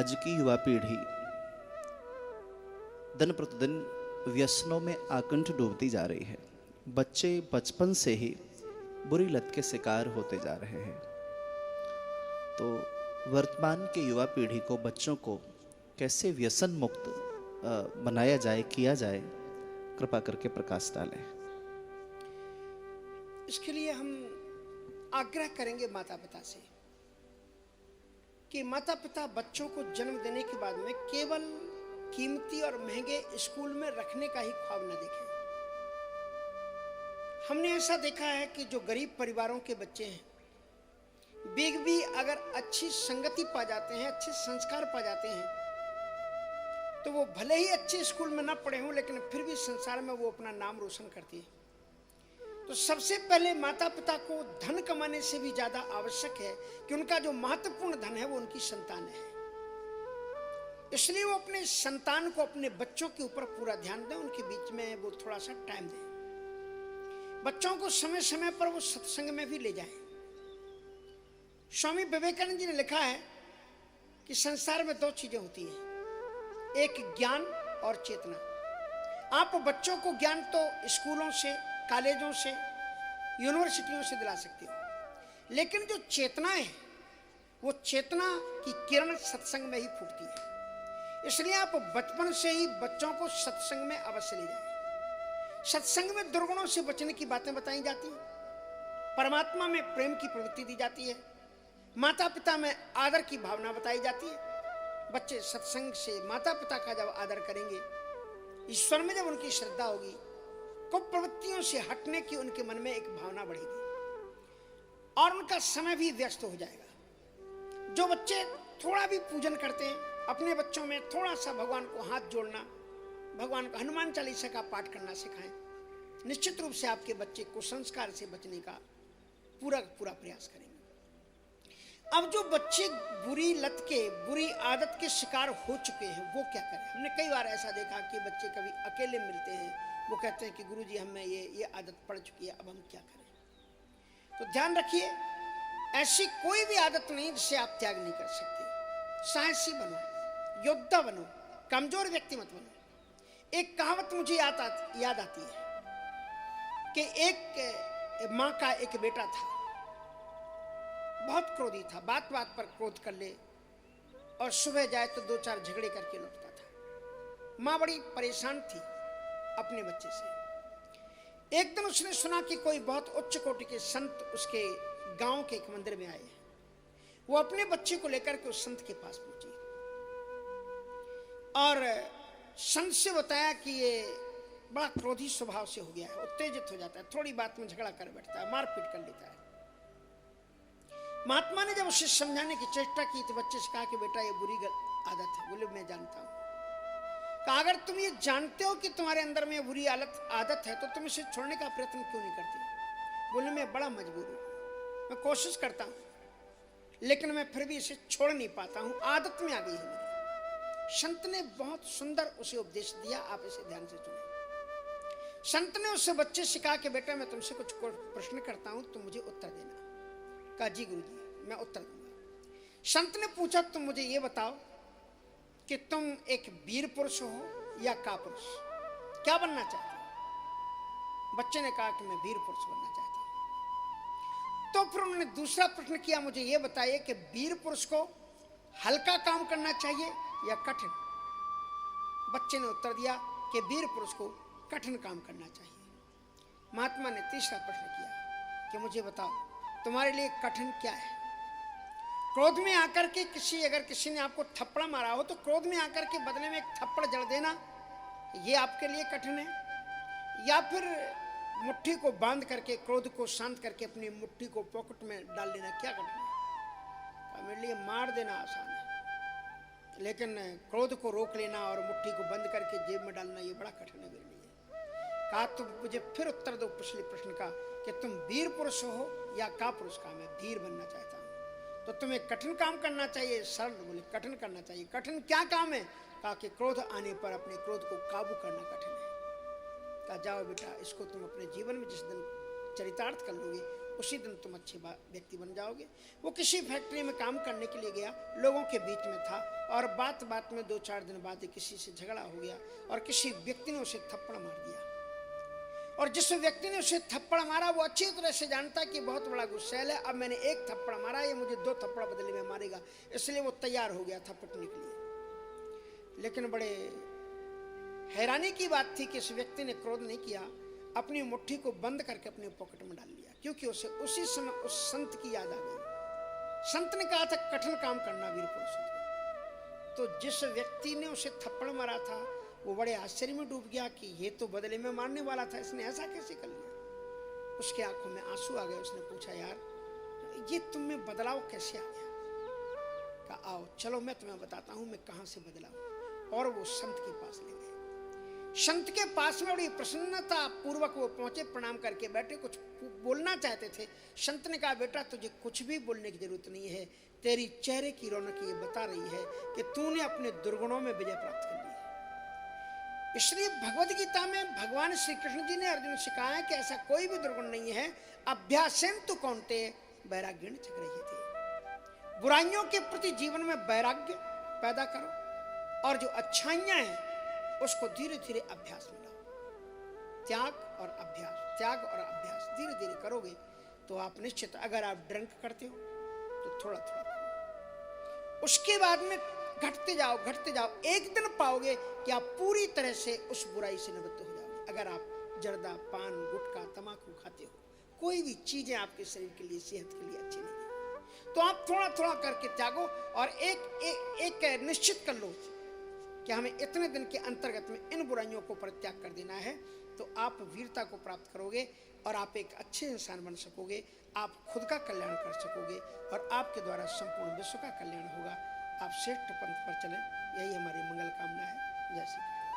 आज की युवा पीढ़ी दिन प्रतिदिन व्यसनों में आकंठ डूबती जा रही है। बच्चे बचपन से ही बुरी लत के शिकार होते जा रहे हैं। तो वर्तमान के युवा पीढ़ी को, बच्चों को कैसे व्यसन मुक्त बनाया जाए, किया जाए, कृपा करके प्रकाश डालें। इसके लिए हम आग्रह करेंगे माता पिता से कि माता पिता बच्चों को जन्म देने के बाद में केवल कीमती और महंगे स्कूल में रखने का ही ख्वाब न देखें। हमने ऐसा देखा है कि जो गरीब परिवारों के बच्चे हैं, वे भी अगर अच्छी संगति पा जाते हैं, अच्छे संस्कार पा जाते हैं, तो वो भले ही अच्छे स्कूल में ना पढ़े हों, लेकिन फिर भी संसार में वो अपना नाम रोशन करती है। तो सबसे पहले माता पिता को धन कमाने से भी ज्यादा आवश्यक है कि उनका जो महत्वपूर्ण धन है वो उनकी संतान है। इसलिए वो अपने संतान को, अपने बच्चों के ऊपर पूरा ध्यान दें, उनके बीच में वो थोड़ा सा टाइम दें। बच्चों को समय समय पर वो सत्संग में भी ले जाएं। स्वामी विवेकानंद जी ने लिखा है कि संसार में दो चीजें होती हैं, एक ज्ञान और चेतना। आप बच्चों को ज्ञान तो स्कूलों से, कॉलेजों से, यूनिवर्सिटियों से दिला सकते हो, लेकिन जो चेतना है वो चेतना की किरण सत्संग में ही फूटती है। इसलिए आप बचपन से ही बच्चों को सत्संग में अवश्य ले जाएं। सत्संग में दुर्गुणों से बचने की बातें बताई जाती हैं, परमात्मा में प्रेम की प्रवृत्ति दी जाती है, माता पिता में आदर की भावना बताई जाती है। बच्चे सत्संग से माता पिता का जब आदर करेंगे, ईश्वर में जब उनकी श्रद्धा होगी, कुप्रवृत्तियों से हटने की उनके मन में एक भावना बढ़ेगी और उनका समय भी व्यस्त हो जाएगा। जो बच्चे थोड़ा भी पूजन करते हैं, अपने बच्चों में थोड़ा सा भगवान को हाथ जोड़ना, भगवान को हनुमान चालीसा का पाठ करना सिखाएं, निश्चित रूप से आपके बच्चे कुसंस्कार से बचने का पूरा प्रयास करेंगे। अब जो बच्चे बुरी लत के, बुरी आदत के शिकार हो चुके हैं, वो क्या करें? हमने कई बार ऐसा देखा कि बच्चे कभी अकेले मिलते हैं, वो कहते हैं कि गुरुजी हमें ये आदत पड़ चुकी है, अब हम क्या करें? तो ध्यान रखिए, ऐसी कोई भी आदत नहीं जिसे आप त्याग नहीं कर सकते। साहसी बनो, योद्धा बनो, कमजोर व्यक्ति मत बनो। एक कहावत मुझे याद आती है कि एक माँ का एक बेटा था, बहुत क्रोधी था, बात बात पर क्रोध कर ले और सुबह जाए तो दो चार झगड़े करके लौटता था। माँ बड़ी परेशान थी अपने बच्चे से। एक दिन उसने सुना कि कोई बहुत उच्च कोटि के संत उसके गांव के एक मंदिर में आए हैं। वो अपने बच्चे को लेकर के उस संत के पास पहुंची और संत से बताया कि ये बड़ा क्रोधी स्वभाव से हो गया है, उत्तेजित हो जाता है, थोड़ी बात में झगड़ा कर बैठता है, मारपीट कर लेता है। महात्मा ने जब उसे समझाने की चेष्टा की तो बच्चे से कहा कि बेटा ये बुरी आदत है। बोले मैं जानता हूं। कहा अगर तुम ये जानते हो कि तुम्हारे अंदर में बुरी आदत है तो तुम इसे छोड़ने का प्रयत्न क्यों नहीं करते? बोले मैं बड़ा मजबूर हूं, मैं कोशिश करता हूं लेकिन मैं फिर भी इसे छोड़ नहीं पाता हूं, आदत में आ गई है मेरी। संत ने बहुत सुंदर उसे उपदेश दिया, आप इसे ध्यान से सुने। संत ने उससे बच्चे से कहा कि बेटा मैं तुमसे कुछ प्रश्न करता हूं, तुम मुझे उत्तर देना। कहा जी गुरुजी मैं उत्तर दूंगा। संत ने पूछा तुम मुझे ये बताओ कि तुम एक वीर पुरुष हो या कापुरुष, क्या बनना चाहते हो? बच्चे ने कहा कि मैं वीर पुरुष बनना चाहता हूं। तो फिर उन्होंने दूसरा प्रश्न किया, मुझे यह बताइए कि वीर पुरुष को हल्का काम करना चाहिए या कठिन? बच्चे ने उत्तर दिया कि वीर पुरुष को कठिन काम करना चाहिए। महात्मा ने तीसरा प्रश्न किया कि मुझे बताओ तुम्हारे लिए कठिन क्या है? क्रोध में आकर के अगर किसी ने आपको थप्पड़ मारा हो तो क्रोध में आकर के बदले में एक थप्पड़ जड़ देना, ये आपके लिए कठिन है? या फिर मुट्ठी को बांध करके, क्रोध को शांत करके अपनी मुट्ठी को पॉकेट में डाल लेना, क्या कठिन है? मेरे लिए मार देना आसान है, लेकिन क्रोध को रोक लेना और मुट्ठी को बंद करके जेब में डालना ये बड़ा कठिन है मेरे लिए। कहा तुम मुझे फिर उत्तर दो पिछले प्रश्न का कि तुम वीर पुरुष हो या कापुरुष का? मैं वीर बनना चाहता हूं। तो तुम्हें कठिन काम करना चाहिए? सरल? बोले कठिन करना चाहिए। कठिन क्या काम है? कहा कि क्रोध आने पर अपने क्रोध को काबू करना कठिन है। कहा जाओ बेटा, इसको तुम अपने जीवन में जिस दिन चरितार्थ कर लोगे, उसी दिन तुम अच्छे व्यक्ति बन जाओगे। वो किसी फैक्ट्री में काम करने के लिए गया, लोगों के बीच में था, और बात बात में 2-4 दिन बाद किसी से झगड़ा हो गया और किसी व्यक्ति ने उसे थप्पड़ मार दिया। और जिस व्यक्ति ने उसे थप्पड़ मारा वो अच्छी तरह से जानता कि बहुत बड़ा गुस्सैल है, अब मैंने एक थप्पड़ मारा, ये मुझे 2 थप्पड़ बदले में मारेगा, इसलिए वो तैयार हो गया था पिटने के लिए। लेकिन बड़े हैरानी की बात थी कि इस व्यक्ति ने क्रोध नहीं किया, अपनी मुट्ठी को बंद करके अपने पॉकेट में डाल लिया, क्योंकि उसे उसी समय उस संत की याद आ गई। संत ने कहा था कठिन काम करना वीर पुरुष। तो जिस व्यक्ति ने उसे थप्पड़ मारा था वो बड़े आश्चर्य में डूब गया कि ये तो बदले में मारने वाला था, इसने ऐसा कैसे कर लिया। उसके आंखों में आंसू आ गए। उसने पूछा, यार ये तुम में बदलाव कैसे आ गया? कहा, आओ चलो मैं तुम्हें बताता हूं मैं कहां से बदला हूं। और वो संत के पास ले गए। संत के पास में बड़ी प्रसन्नता पूर्वक वो पहुंचे, प्रणाम करके बैठे, कुछ बोलना चाहते थे। संत ने कहा, बेटा तुझे कुछ भी बोलने की जरूरत नहीं है, तेरी चेहरे की रौनक ये बता रही है कि तूने अपने दुर्गुणों में विजय प्राप्त कर ली है। इसलिए भगवद गीता में भगवान श्री कृष्ण जी ने अर्जुन से कहा है कि ऐसा कोई भी दुर्गुण नहीं है, अभ्यासेन तु कौन्तेय वैराग्येण च गृह्यते। बुराइयों के प्रति जीवन में वैराग्य पैदा करो और जो अच्छाइयां हैं उसको धीरे धीरे अभ्यास में लाओ। त्याग और अभ्यास, त्याग और अभ्यास धीरे धीरे करोगे तो आप निश्चित, अगर आप ड्रिंक करते हो तो थोड़ा थोड़ा करो, उसके बाद में घटते जाओ घटते जाओ, एक दिन पाओगे कि आप पूरी तरह से उस बुराई से निवृत्त हो जाओगे। अगर आप जर्दा, पान, गुटखा, तंबाकू खाते हो, कोई भी चीजें आपके शरीर के लिए, सेहत के लिए अच्छी नहीं है, तो आप थोड़ा थोड़ा करके त्यागो और एक निश्चित कर लो कि हमें इतने दिन के अंतर्गत में इन बुराइयों को परित्याग कर देना है। तो आप वीरता को प्राप्त करोगे और आप एक अच्छे इंसान बन सकोगे, आप खुद का कल्याण कर सकोगे और आपके द्वारा संपूर्ण विश्व का कल्याण होगा। आप श्रेष्ठ पंथ पर चलें, यही हमारी मंगल कामना है। जय श्री कृष्ण।